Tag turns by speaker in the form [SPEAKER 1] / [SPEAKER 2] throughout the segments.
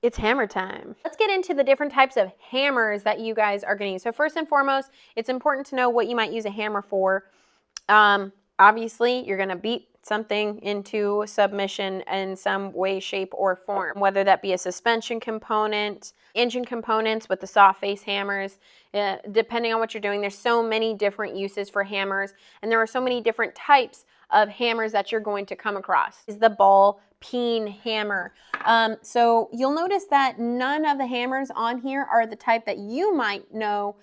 [SPEAKER 1] It's hammer time. Let's get into the different types of hammers that you guys are going to use. So first and foremost, it's important to know what you might use a hammer for. Obviously, you're going to beat something into submission in some way, shape, or form, whether that be a suspension component, engine components with the soft face hammers. Depending on what you're doing, there's so many different uses for hammers, and there are so many different types of hammers that you're going to come across. Is the ball peen hammer. So you'll notice that none of the hammers on here are the type that you might know,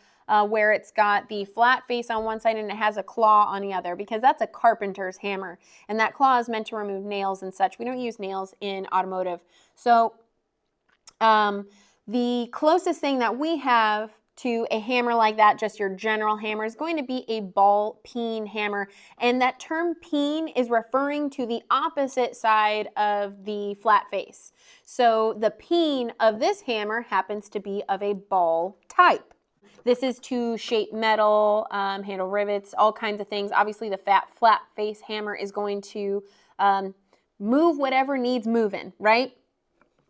[SPEAKER 1] where it's got the flat face on one side and it has a claw on the other, because that's a carpenter's hammer, and that claw is meant to remove nails and such. We don't use nails in automotive. So the closest thing that we have to a hammer like that, just your general hammer, is going to be a ball peen hammer. And that term peen is referring to the opposite side of the flat face. So the peen of this hammer happens to be of a ball type. This is to shape metal, handle rivets, all kinds of things. Obviously, the flat face hammer is going to move whatever needs moving, right?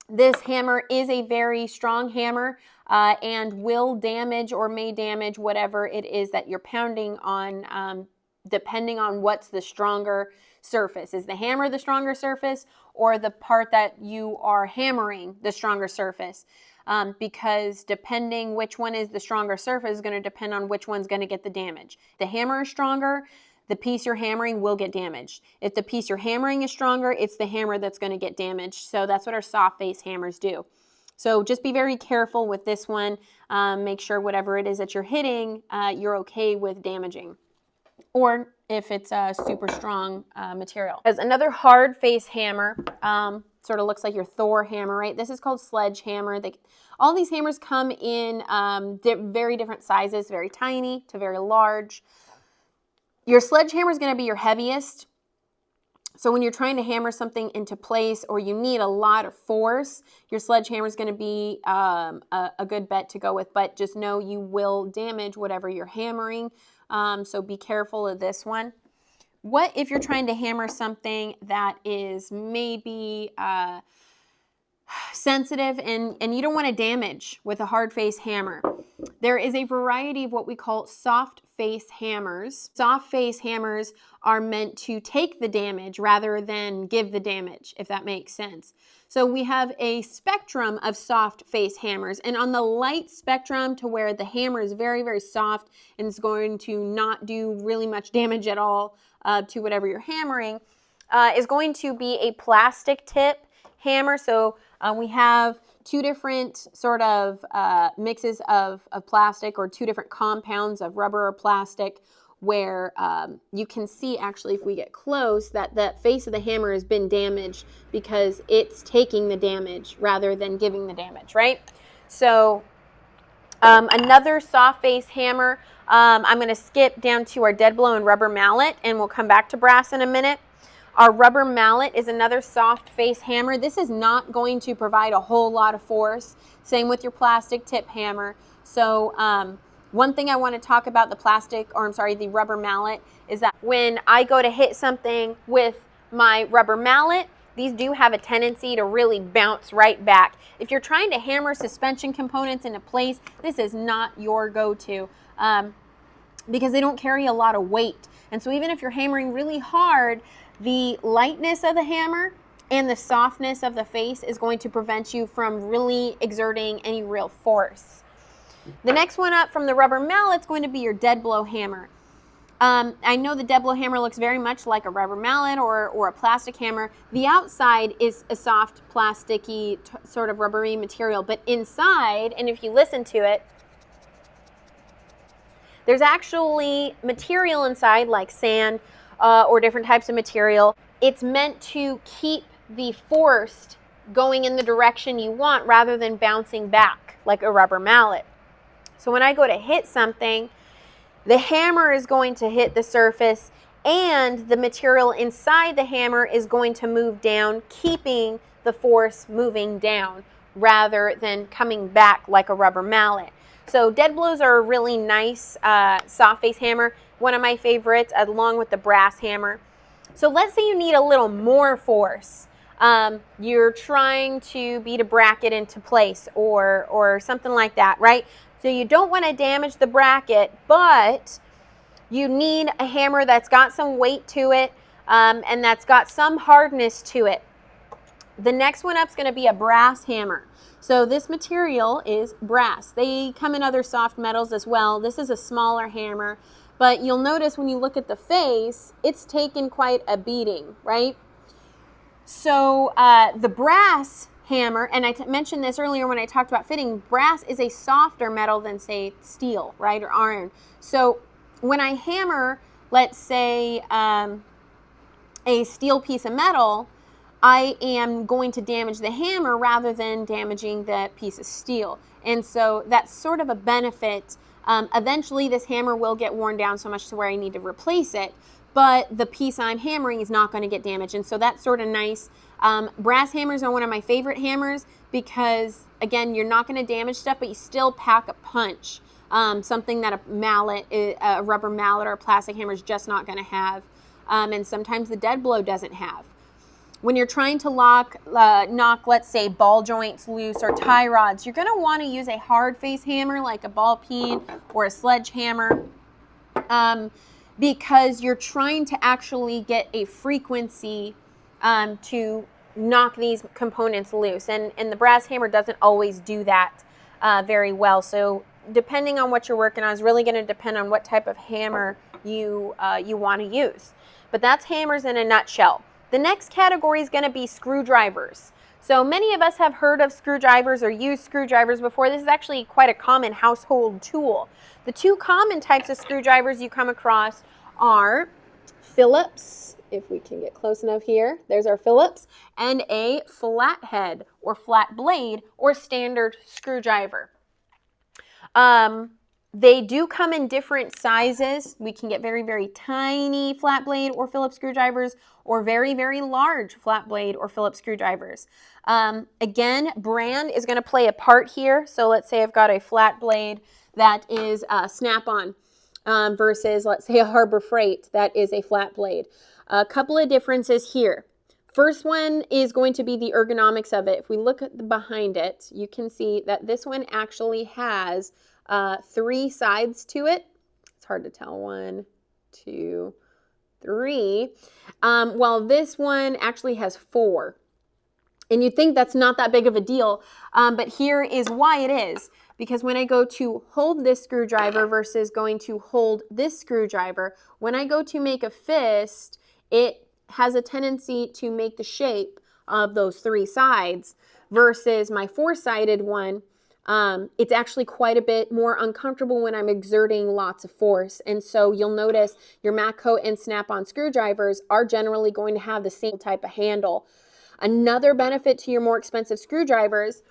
[SPEAKER 1] This hammer is a very strong hammer and will damage or may damage whatever it is that you're pounding on, depending on what's the stronger surface. Is the hammer the stronger surface, or the part that you are hammering the stronger surface? Because depending which one is the stronger surface is going to depend on which one's going to get the damage. If the hammer is stronger, the piece you're hammering will get damaged. If the piece you're hammering is stronger, it's the hammer that's going to get damaged. So that's what our soft face hammers do. So just be very careful with this one. Make sure whatever it is that you're hitting, you're okay with damaging. Or if it's a super strong material. As another hard face hammer, sort of looks like your Thor hammer, right? This is called sledgehammer. All these hammers come in very different sizes, very tiny to very large. Your sledgehammer is going to be your heaviest. So when you're trying to hammer something into place or you need a lot of force, your sledgehammer is going to be a good bet to go with. But just know you will damage whatever you're hammering. So be careful of this one. What if you're trying to hammer something that is maybe sensitive and you don't want to damage with a hard face hammer? There is a variety of what we call soft face hammers. Soft face hammers are meant to take the damage rather than give the damage, if that makes sense. So we have a spectrum of soft face hammers, and on the light spectrum, to where the hammer is very, very soft and is going to not do really much damage at all to whatever you're hammering, is going to be a plastic tip hammer. So we have two different sort of mixes of plastic, or two different compounds of rubber or plastic, where you can see, actually, if we get close, that the face of the hammer has been damaged because it's taking the damage rather than giving the damage, right? So another soft face hammer, I'm going to skip down to our dead blow and rubber mallet, and we'll come back to brass in a minute. Our rubber mallet is another soft face hammer. This is not going to provide a whole lot of force. Same with your plastic tip hammer. So one thing I want to talk about the rubber mallet, is that when I go to hit something with my rubber mallet, these do have a tendency to really bounce right back. If you're trying to hammer suspension components into place, this is not your go-to, because they don't carry a lot of weight. And so even if you're hammering really hard, the lightness of the hammer and the softness of the face is going to prevent you from really exerting any real force. The next one up from the rubber mallet is going to be your dead blow hammer. I know the dead blow hammer looks very much like a rubber mallet or a plastic hammer. The outside is a soft, plasticky, sort of rubbery material, but inside, and if you listen to it, there's actually material inside, like sand or different types of material. It's meant to keep the force going in the direction you want rather than bouncing back like a rubber mallet. So when I go to hit something, the hammer is going to hit the surface, and the material inside the hammer is going to move down, keeping the force moving down rather than coming back like a rubber mallet. So dead blows are a really nice soft face hammer, one of my favorites, along with the brass hammer. So let's say you need a little more force. You're trying to beat a bracket into place or something like that, right? So you don't want to damage the bracket, but you need a hammer that's got some weight to it, and that's got some hardness to it. The next one up is going to be a brass hammer. So this material is brass. They come in other soft metals as well. This is a smaller hammer, but you'll notice when you look at the face, it's taken quite a beating, right? So the brass hammer, and I mentioned this earlier when I talked about fitting, brass is a softer metal than, say, steel, right, or iron. So when I hammer, let's say, a steel piece of metal, I am going to damage the hammer rather than damaging the piece of steel. And so that's sort of a benefit. Eventually this hammer will get worn down so much to where I need to replace it, but the piece I'm hammering is not going to get damaged. And so that's sort of nice. Brass hammers are one of my favorite hammers because, again, you're not going to damage stuff, but you still pack a punch. Something that a rubber mallet or a plastic hammer is just not going to have. And sometimes the dead blow doesn't have. When you're trying to knock, let's say, ball joints loose or tie rods, you're going to want to use a hard face hammer like a ball peen or a sledgehammer, because you're trying to actually get a frequency to knock these components loose. And the brass hammer doesn't always do that very well. So depending on what you're working on is really going to depend on what type of hammer you want to use. But that's hammers in a nutshell. The next category is going to be screwdrivers. So many of us have heard of screwdrivers or used screwdrivers before. This is actually quite a common household tool. The two common types of screwdrivers you come across are Phillips, if we can get close enough here, there's our Phillips, and a flathead or flat blade or standard screwdriver. They do come in different sizes. We can get very, very tiny flat blade or Phillips screwdrivers or very, very large flat blade or Phillips screwdrivers. Again, brand is going to play a part here. So let's say I've got a flat blade that is Snap-on versus, let's say, a Harbor Freight that is a flat blade. A couple of differences here. First one is going to be the ergonomics of it. If we look at behind it, you can see that this one actually has 3 sides to it. It's hard to tell. 1, 2, 3. While this one actually has 4. And you'd think that's not that big of a deal, but here is why it is. Because when I go to hold this screwdriver versus going to hold this screwdriver, when I go to make a fist, it has a tendency to make the shape of those 3 sides versus my 4-sided one. It's actually quite a bit more uncomfortable when I'm exerting lots of force. And so you'll notice your Matco and Snap-on screwdrivers are generally going to have the same type of handle. Another benefit to your more expensive screwdrivers,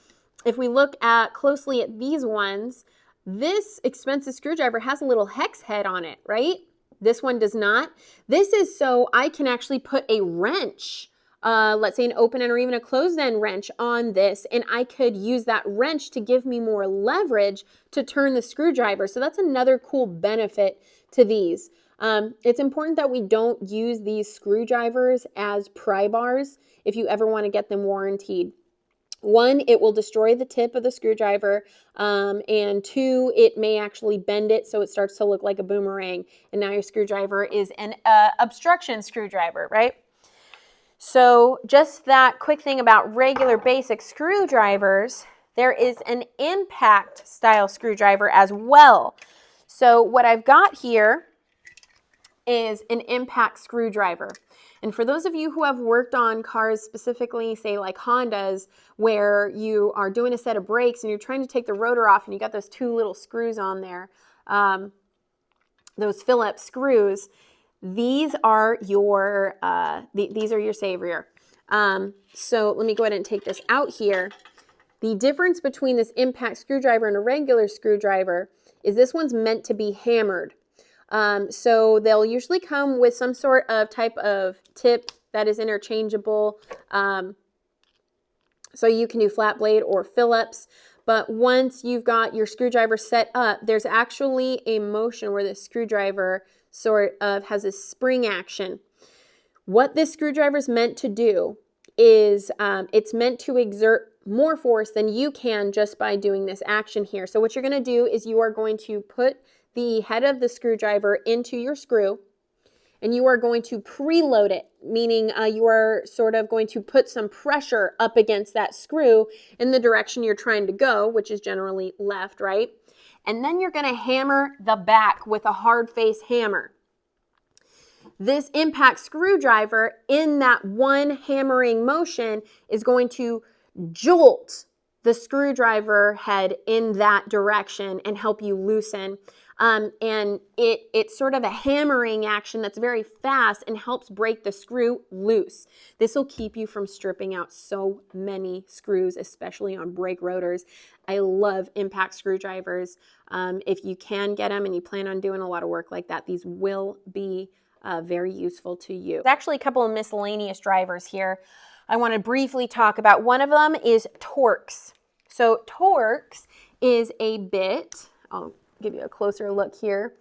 [SPEAKER 1] if we look closely at these ones, this expensive screwdriver has a little hex head on it, right? This one does not. This is so I can actually put a wrench, let's say an open end or even a closed end wrench on this, and I could use that wrench to give me more leverage to turn the screwdriver. So that's another cool benefit to these. It's important that we don't use these screwdrivers as pry bars if you ever want to get them warranted. 1, it will destroy the tip of the screwdriver, and 2, it may actually bend it so it starts to look like a boomerang, and now your screwdriver is an obstruction screwdriver, right? So just that quick thing about regular basic screwdrivers, there is an impact style screwdriver as well. So what I've got here is an impact screwdriver. And for those of you who have worked on cars specifically, say like Hondas, where you are doing a set of brakes and you're trying to take the rotor off and you got those 2 little screws on there, those Phillips screws, these are your savior. So let me go ahead and take this out here. The difference between this impact screwdriver and a regular screwdriver is this one's meant to be hammered. So they'll usually come with some sort of type of tip that is interchangeable. So you can do flat blade or Phillips. But once you've got your screwdriver set up, there's actually a motion where the screwdriver sort of has a spring action. What this screwdriver is meant to do is it's meant to exert more force than you can just by doing this action here. So what you're going to do is you are going to put the head of the screwdriver into your screw, and you are going to preload it, meaning you are sort of going to put some pressure up against that screw in the direction you're trying to go, which is generally left, right? And then you're going to hammer the back with a hard face hammer. This impact screwdriver in that one hammering motion is going to jolt the screwdriver head in that direction and help you loosen. And it's sort of a hammering action that's very fast and helps break the screw loose. This will keep you from stripping out so many screws, especially on brake rotors. I love impact screwdrivers. If you can get them and you plan on doing a lot of work like that, these will be very useful to you. There's actually a couple of miscellaneous drivers here I want to briefly talk about. One of them is Torx. So Torx is a bit, I'll give you a closer look here,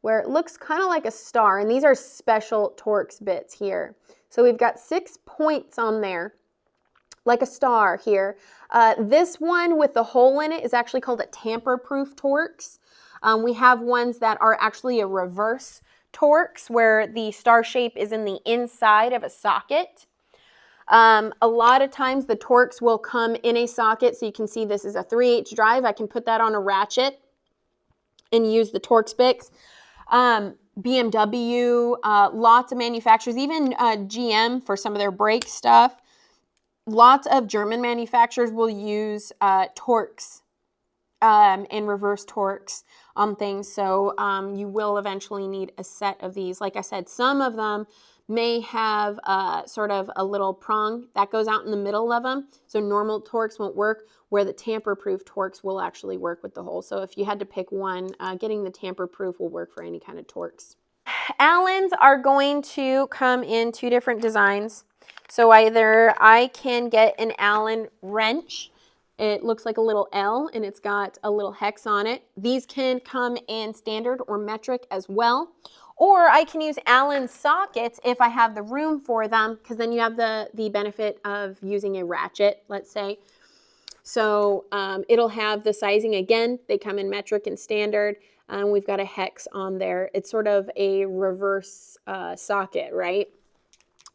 [SPEAKER 1] where it looks kind of like a star, and these are special Torx bits here. So we've got 6 points on there, like a star here. This one with the hole in it is actually called a tamper-proof Torx. We have ones that are actually a reverse Torx, where the star shape is in the inside of a socket. A lot of times the Torx will come in a socket, so you can see this is a 3/8 drive. I can put that on a ratchet and use the Torx bits. BMW, lots of manufacturers, even GM for some of their brake stuff. Lots of German manufacturers will use Torx and reverse Torx on things. So you will eventually need a set of these. Like I said, some of them may have sort of a little prong that goes out in the middle of them. So normal Torx won't work, where the tamper-proof Torx will actually work with the hole. So if you had to pick one, getting the tamper-proof will work for any kind of Torx. Allens are going to come in 2 different designs. So either I can get an Allen wrench. It looks like a little L and it's got a little hex on it. These can come in standard or metric as well. Or I can use Allen sockets if I have the room for them, because then you have the benefit of using a ratchet, let's say. So it'll have the sizing again. They come in metric and standard. We've got a hex on there. It's sort of a reverse socket, right?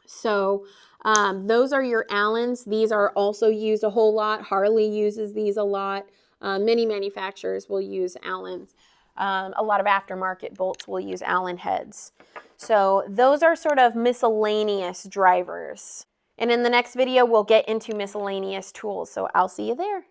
[SPEAKER 1] So those are your Allens. These are also used a whole lot. Harley uses these a lot. Many manufacturers will use Allens. A lot of aftermarket bolts will use Allen heads. So those are sort of miscellaneous drivers. And in the next video, we'll get into miscellaneous tools. So I'll see you there.